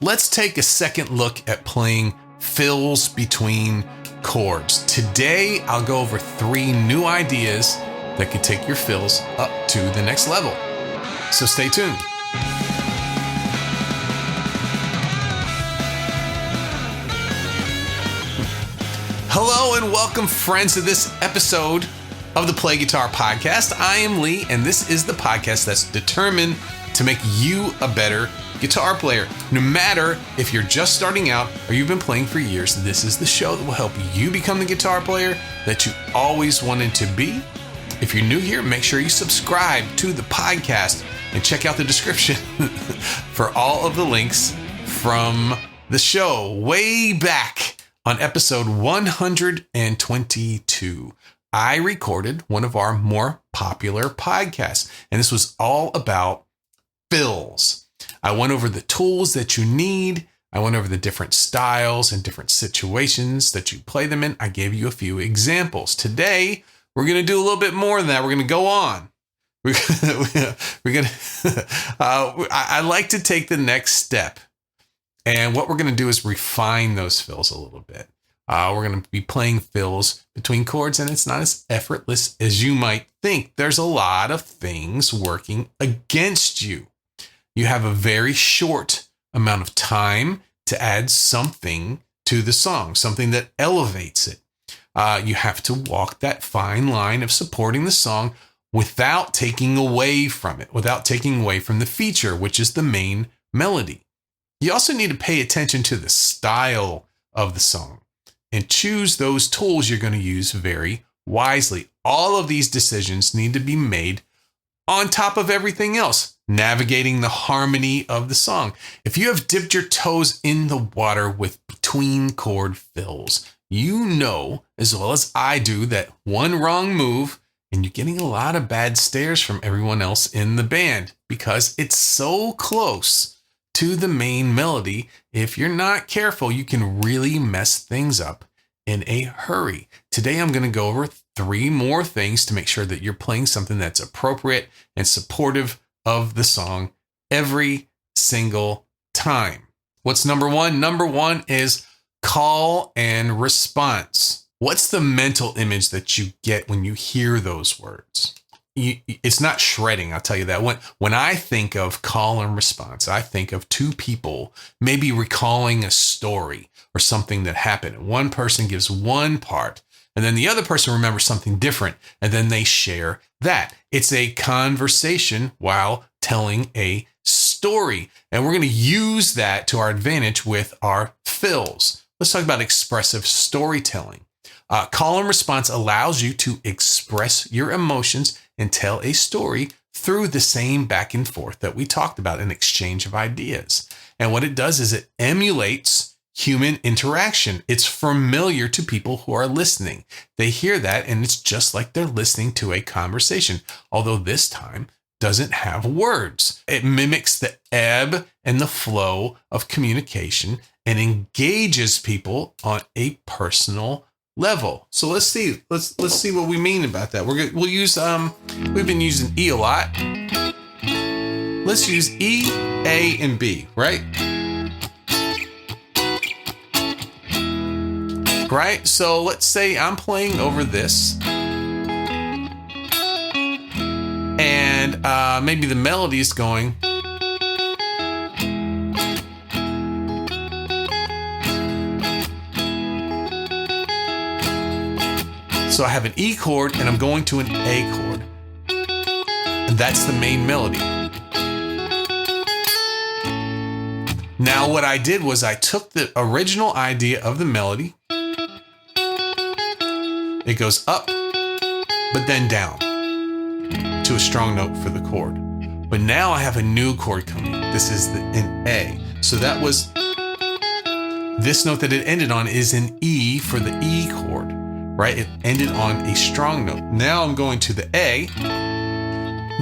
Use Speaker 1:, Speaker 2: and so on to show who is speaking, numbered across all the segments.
Speaker 1: let's take a second look at playing fills between chords. Today, I'll go over 3 new ideas that could take your fills up to the next level. So stay tuned. Hello and welcome, friends, to this episode of the Play Guitar Podcast. I am Lee, and this is the podcast that's determined to make you a better guitar player. No matter if you're just starting out or you've been playing for years, this is the show that will help you become the guitar player that you always wanted to be. If you're new here, make sure you subscribe to the podcast and check out the description for all of the links from the show way back. On episode 122, I recorded one of our more popular podcasts, and this was all about fills. I went over the tools that you need. I went over the different styles and different situations that you play them in. I gave you a few examples. Today, we're going to do a little bit more than that. We're going to go on. I like to take the next step. And what we're going to do is refine those fills a little bit. We're going to be playing fills between chords, and it's not as effortless as you might think. There's a lot of things working against you. You have a very short amount of time to add something to the song, something that elevates it. You have to walk that fine line of supporting the song without taking away from it, without taking away from the feature, which is the main melody. You also need to pay attention to the style of the song and choose those tools you're going to use very wisely. All of these decisions need to be made on top of everything else, navigating the harmony of the song. If you have dipped your toes in the water with between chord fills, you know as well as I do that one wrong move and you're getting a lot of bad stares from everyone else in the band because it's so close to the main melody. If you're not careful, you can really mess things up in a hurry. Today, I'm going to go over 3 more things to make sure that you're playing something that's appropriate and supportive of the song every single time. What's number 1? Number 1 is call and response. What's the mental image that you get when you hear those words? It's not shredding, I'll tell you that. When I think of call and response, I think of 2 people maybe recalling a story or something that happened. One person gives one part, and then the other person remembers something different, and then they share that. It's a conversation while telling a story, and we're going to use that to our advantage with our fills. Let's talk about expressive storytelling. Call and response allows you to express your emotions and tell a story through the same back and forth that we talked about, an exchange of ideas. And what it does is it emulates human interaction. It's familiar to people who are listening. They hear that, and it's just like they're listening to a conversation, although this time doesn't have words. It mimics the ebb and the flow of communication and engages people on a personal level. So let's see what we mean about that. We'll use we've been using E a lot. Let's use E, A, and B, right? Right? So let's say I'm playing over this, and maybe the melody is going. So I have an E chord and I'm going to an A chord. And that's the main melody. Now what I did was I took the original idea of the melody. It goes up, but then down to a strong note for the chord. But now I have a new chord coming. This is an A. So that was, this note that it ended on is an E for the E chord. Right? It ended on a strong note. Now I'm going to the A.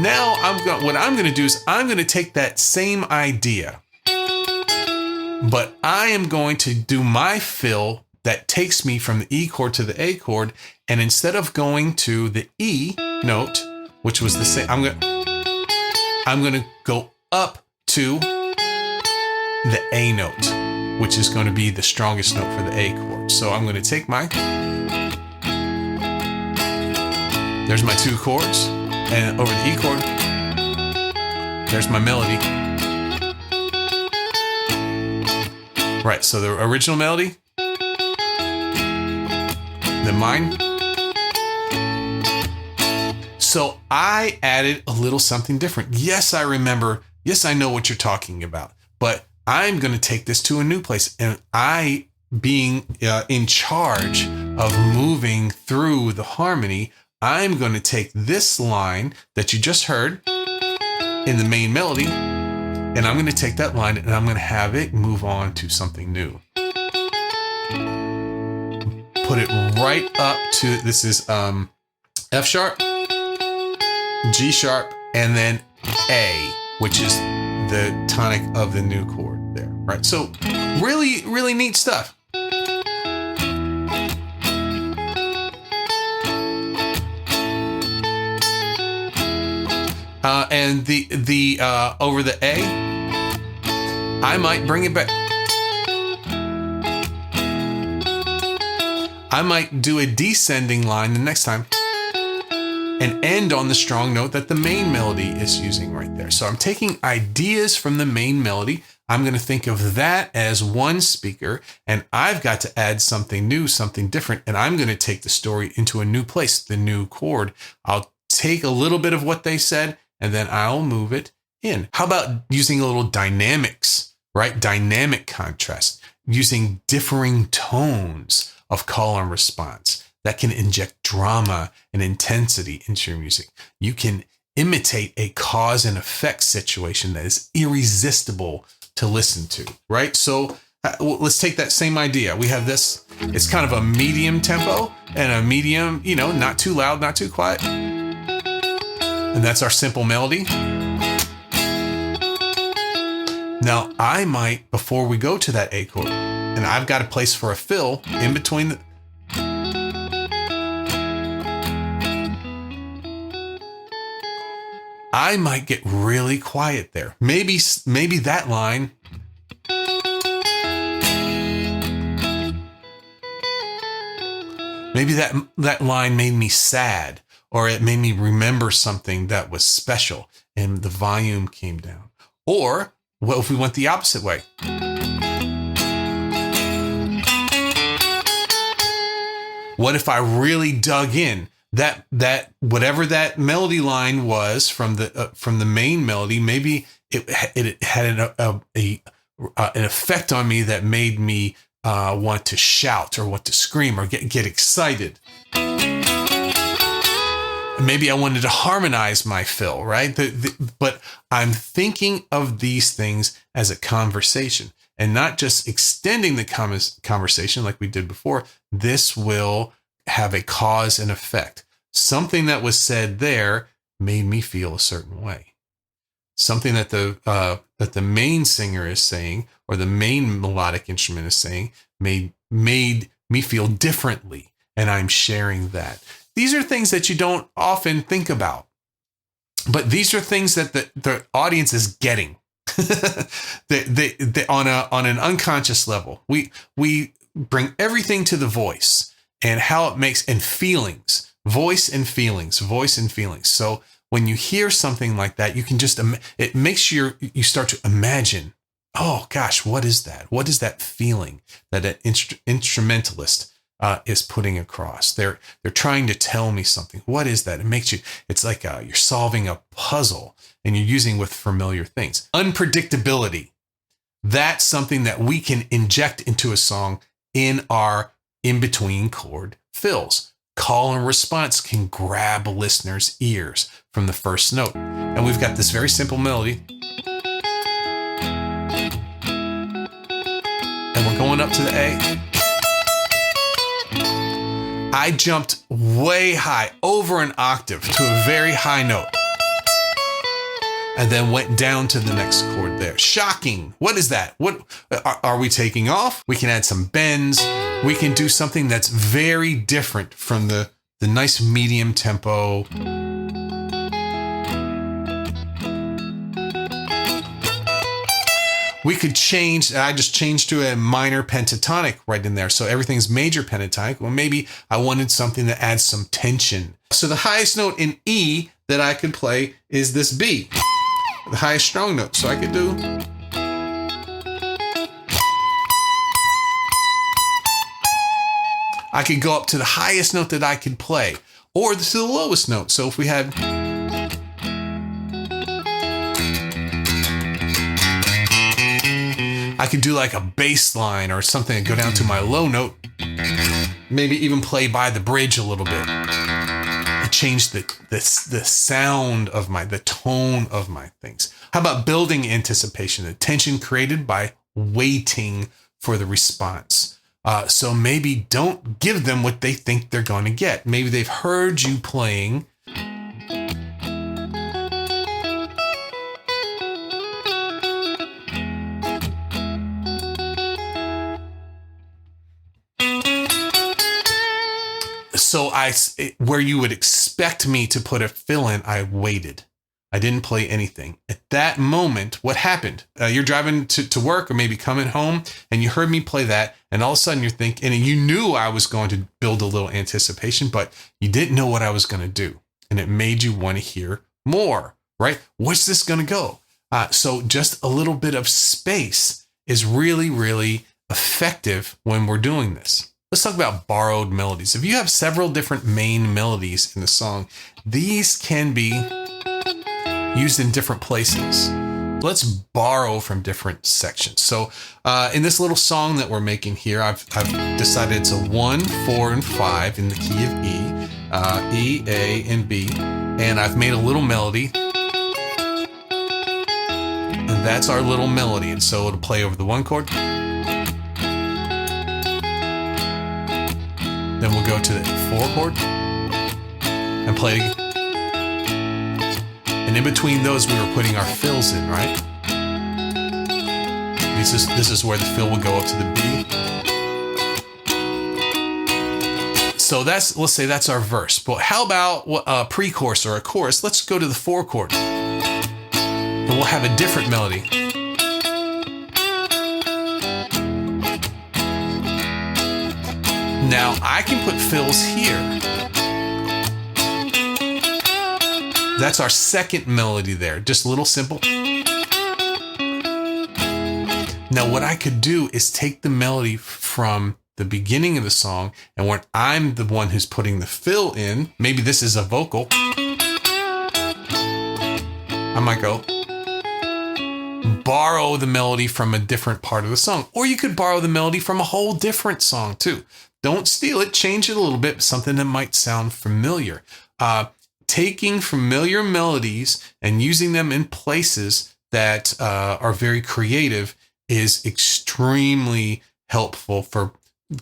Speaker 1: Now what I'm going to do is I'm going to take that same idea, but I am going to do my fill that takes me from the E chord to the A chord. And instead of going to the E note, which was the same, I'm going to go up to the A note, which is going to be the strongest note for the A chord. So I'm going to take there's my 2 chords, and over the E chord, there's my melody. Right, so the original melody, then mine. So I added a little something different. Yes, I remember. Yes, I know what you're talking about. But I'm going to take this to a new place. And I, being in charge of moving through the harmony, I'm going to take this line that you just heard in the main melody, and I'm going to take that line and I'm going to have it move on to something new. Put it right up to, this is F sharp, G sharp, and then A, which is the tonic of the new chord there, right? So really, really neat stuff. And the over the A, I might bring it back. I might do a descending line the next time and end on the strong note that the main melody is using right there. So I'm taking ideas from the main melody. I'm going to think of that as one speaker, and I've got to add something new, something different, and I'm going to take the story into a new place, the new chord. I'll take a little bit of what they said, and then I'll move it in. How about using a little dynamics, right? Dynamic contrast, using differing tones of call and response that can inject drama and intensity into your music. You can imitate a cause and effect situation that is irresistible to listen to, right? So let's take that same idea. We have this, it's kind of a medium tempo and a medium, not too loud, not too quiet. And that's our simple melody. Now, I might, before we go to that A chord, and I've got a place for a fill in between the, I might get really quiet there. Maybe that line, maybe that line made me sad, or it made me remember something that was special and the volume came down. Or what if we went the opposite way? What if I really dug in? That whatever that melody line was from the main melody, maybe it had an effect on me that made me want to shout or want to scream or get excited. Maybe I wanted to harmonize my fill, right? But I'm thinking of these things as a conversation and not just extending the conversation like we did before. This will have a cause and effect. Something that was said there made me feel a certain way. Something that the main singer is saying or the main melodic instrument is saying made me feel differently, and I'm sharing that. These are things that you don't often think about, but these are things that the audience is getting. they on an unconscious level. We bring everything to the voice and how it makes, and feelings, voice and feelings. So when you hear something like that, you can just, it makes you start to imagine, oh gosh, what is that? What is that feeling that an instrumentalist is putting across? They're trying to tell me something. What is that? It makes you, it's like you're solving a puzzle and you're using with familiar things. Unpredictability. That's something that we can inject into a song in our in-between chord fills. Call and response can grab a listener's ears from the first note. And we've got this very simple melody. And we're going up to the A. I jumped way high, over an octave to a very high note. And then went down to the next chord there. Shocking. What is that? What are we taking off? We can add some bends. We can do something that's very different from the nice medium tempo. We could change, I just changed to a minor pentatonic right in there. So everything's major pentatonic. Well, maybe I wanted something that adds some tension. So the highest note in E that I could play is this B, the highest strong note. So I could do. I could go up to the highest note that I could play, or to the lowest note. So if we had. I could do like a bass line or something and go down to my low note, maybe even play by the bridge a little bit. It changed the sound of the tone of my things. How about building anticipation, the tension created by waiting for the response? So maybe don't give them what they think they're going to get. Maybe they've heard you playing. So where you would expect me to put a fill in, I waited. I didn't play anything. At that moment, what happened? You're driving to work or maybe coming home and you heard me play that. And all of a sudden you're thinking, and you knew I was going to build a little anticipation, but you didn't know what I was going to do. And it made you want to hear more, right? What's this going to go? So just a little bit of space is really, really effective when we're doing this. Let's talk about borrowed melodies. If you have several different main melodies in the song, these can be used in different places. Let's borrow from different sections. So in this little song that we're making here, I've decided it's a 1, 4, and 5 in the key of E, A, and B. And I've made a little melody. And that's our little melody. And so it'll play over the 1 chord. Then we'll go to the 4 chord and play it again. And in between those, we were putting our fills in, right? This is where the fill will go up to the B. So let's say that's our verse. But how about a pre-chorus or a chorus? Let's go to the 4 chord. And we'll have a different melody. Now I can put fills here. That's our second melody there. Just a little simple. Now what I could do is take the melody from the beginning of the song, and when I'm the one who's putting the fill in, maybe this is a vocal. I might go borrow the melody from a different part of the song. Or you could borrow the melody from a whole different song too. Don't steal it, change it a little bit, something that might sound familiar. Taking familiar melodies and using them in places that are very creative is extremely helpful for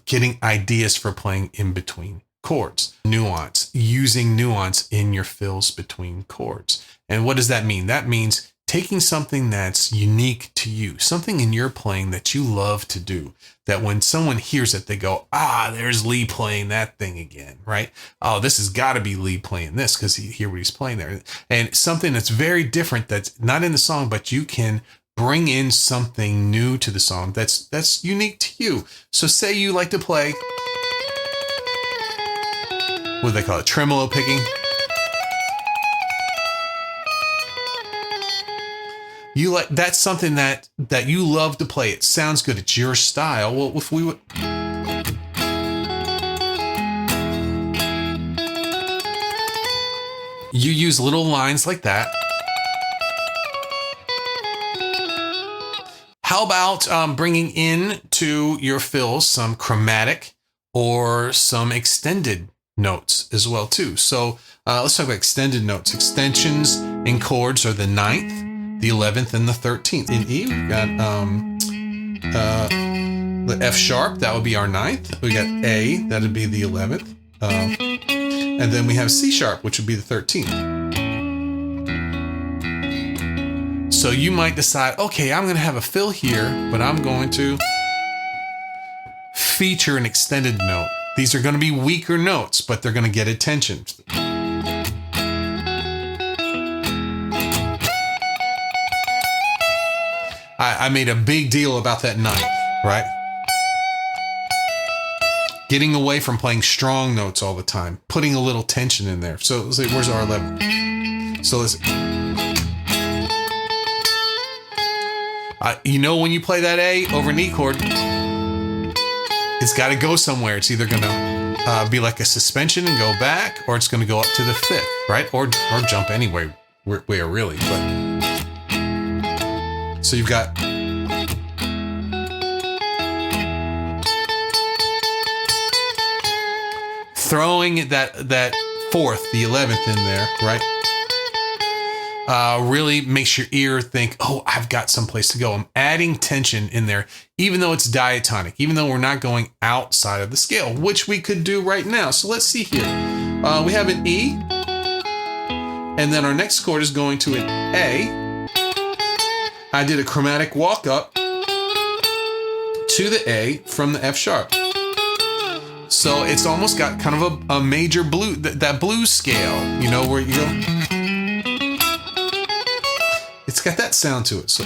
Speaker 1: getting ideas for playing in between chords. Nuance, using nuance in your fills between chords. And what does that mean? That means taking something that's unique to you, something in your playing that you love to do, that when someone hears it, they go, there's Lee playing that thing again, right? Oh, this has got to be Lee playing this because you hear what he's playing there. And something that's very different, that's not in the song, but you can bring in something new to the song that's unique to you. So say you like to play, what do they call it? Tremolo picking. That's something that you love to play. It sounds good. It's your style. Well, if we would, you use little lines like that. How about bringing in to your fills some chromatic or some extended notes as well too. So let's talk about extended notes. Extensions in chords are the 9th, the 11th, and the 13th. In E, we've got the F sharp, that would be our 9th. We got A, that would be the 11th. And then we have C sharp, which would be the 13th. So you might decide, okay, I'm going to have a fill here, but I'm going to feature an extended note. These are going to be weaker notes, but they're going to get attention. I made a big deal about that ninth, right? Getting away from playing strong notes all the time, putting a little tension in there. So let's see, where's our 11? So let's, you know, when you play that A over an E chord, it's got to go somewhere. It's either going to be like a suspension and go back, or it's going to go up to the 5th, right? Or jump anywhere, where really. But so you've got throwing that 4th, the 11th in there, right? Really makes your ear think, oh, I've got someplace to go. I'm adding tension in there, even though it's diatonic, even though we're not going outside of the scale, which we could do right now. So let's see here. We have an E, and then our next chord is going to an A. I did a chromatic walk up to the A from the F sharp. So it's almost got kind of a major blues, that blues scale, you know, where you go. It's got that sound to it. So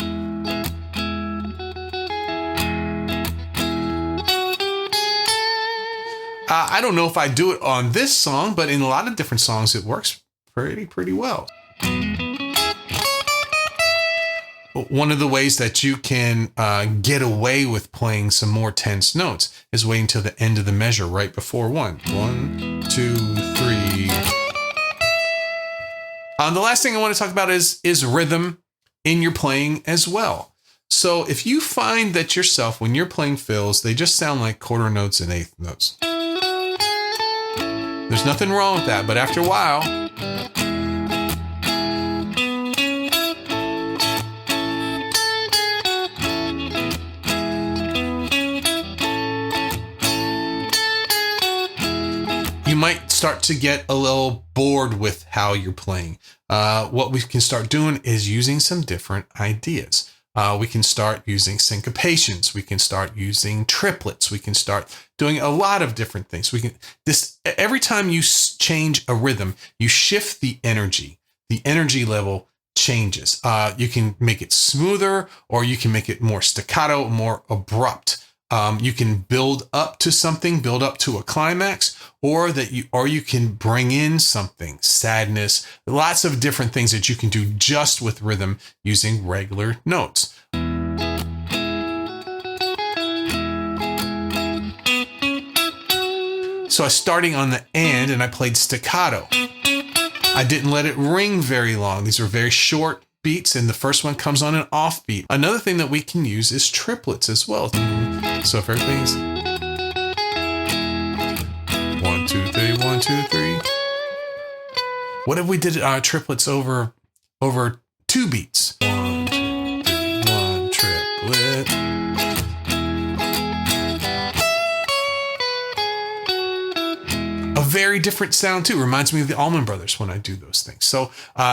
Speaker 1: I don't know if I do it on this song, but in a lot of different songs, it works pretty well. One of the ways that you can get away with playing some more tense notes is waiting until the end of the measure right before 1. 1, 2, 3. The last thing I want to talk about is rhythm in your playing as well. So if you find that yourself, when you're playing fills, they just sound like quarter notes and eighth notes. There's nothing wrong with that, but after a while, you might start to get a little bored with how you're playing. What we can start doing is using some different ideas. We can start using syncopations. We can start using triplets. We can start doing a lot of different things. Every time you change a rhythm, you shift the energy. The energy level changes. You can make it smoother, or you can make it more staccato, more abrupt. You can build up to something, build up to a climax, or you can bring in something, sadness, lots of different things that you can do just with rhythm using regular notes. So I was starting on the and I played staccato. I didn't let it ring very long. These are very short beats, and the first one comes on an off beat. Another thing that we can use is triplets as well. So if everything's 1, 2, 3, 1, 2, 3. What if we did triplets over 2 beats? 1, 2, 3, 1 triplet. A very different sound too. Reminds me of the Allman Brothers when I do those things. So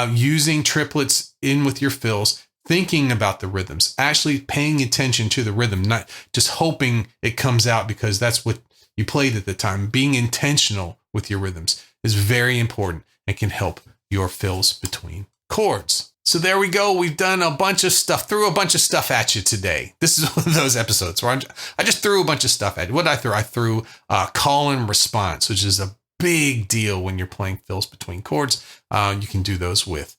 Speaker 1: using triplets in with your fills, thinking about the rhythms, actually paying attention to the rhythm, not just hoping it comes out because that's what you played at the time. Being intentional with your rhythms is very important and can help your fills between chords. So there we go. We've done a bunch of stuff, threw a bunch of stuff at you today. This is one of those episodes where I just threw a bunch of stuff at you. What did I throw? I threw call and response, which is a big deal when you're playing fills between chords. You can do those with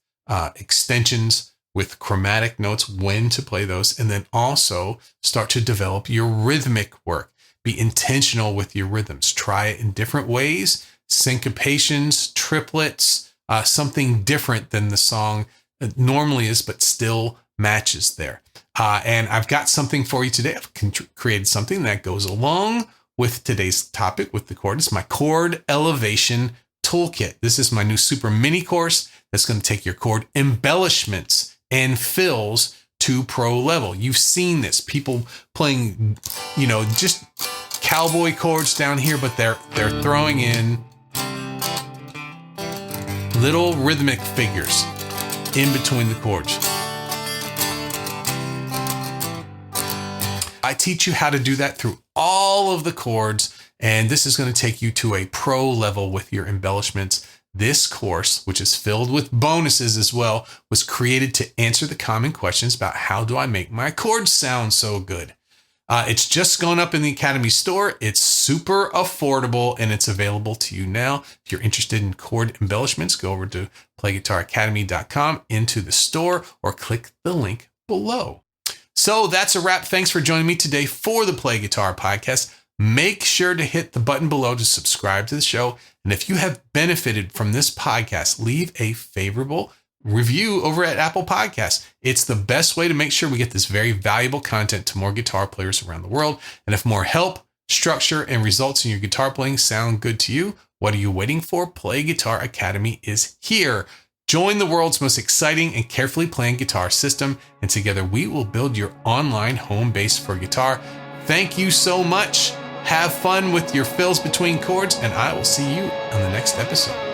Speaker 1: extensions, with chromatic notes, when to play those, and then also start to develop your rhythmic work. Be intentional with your rhythms. Try it in different ways, syncopations, triplets, something different than the song normally is, but still matches there. And I've got something for you today. I've created something that goes along with today's topic with the chord. It's my Chord Elevation Toolkit. This is my new super mini course that's going to take your chord embellishments and fills to pro level. You've seen this, people playing, just cowboy chords down here, but they're throwing in little rhythmic figures in between the chords. I teach you how to do that through all of the chords, and this is going to take you to a pro level with your embellishments This course, which is filled with bonuses as well, was created to answer the common questions about how do I make my chords sound so good. It's just gone up in the Academy store. It's super affordable and it's available to you now. If you're interested in chord embellishments, go over to playguitaracademy.com into the store or click the link below. So that's a wrap. Thanks for joining me today for the Play Guitar Podcast. Make sure to hit the button below to subscribe to the show. And if you have benefited from this podcast, leave a favorable review over at Apple Podcasts. It's the best way to make sure we get this very valuable content to more guitar players around the world. And if more help, structure, and results in your guitar playing sound good to you, what are you waiting for? Play Guitar Academy is here. Join the world's most exciting and carefully planned guitar system, and together we will build your online home base for guitar. Thank you so much. Have fun with your fills between chords, and I will see you on the next episode.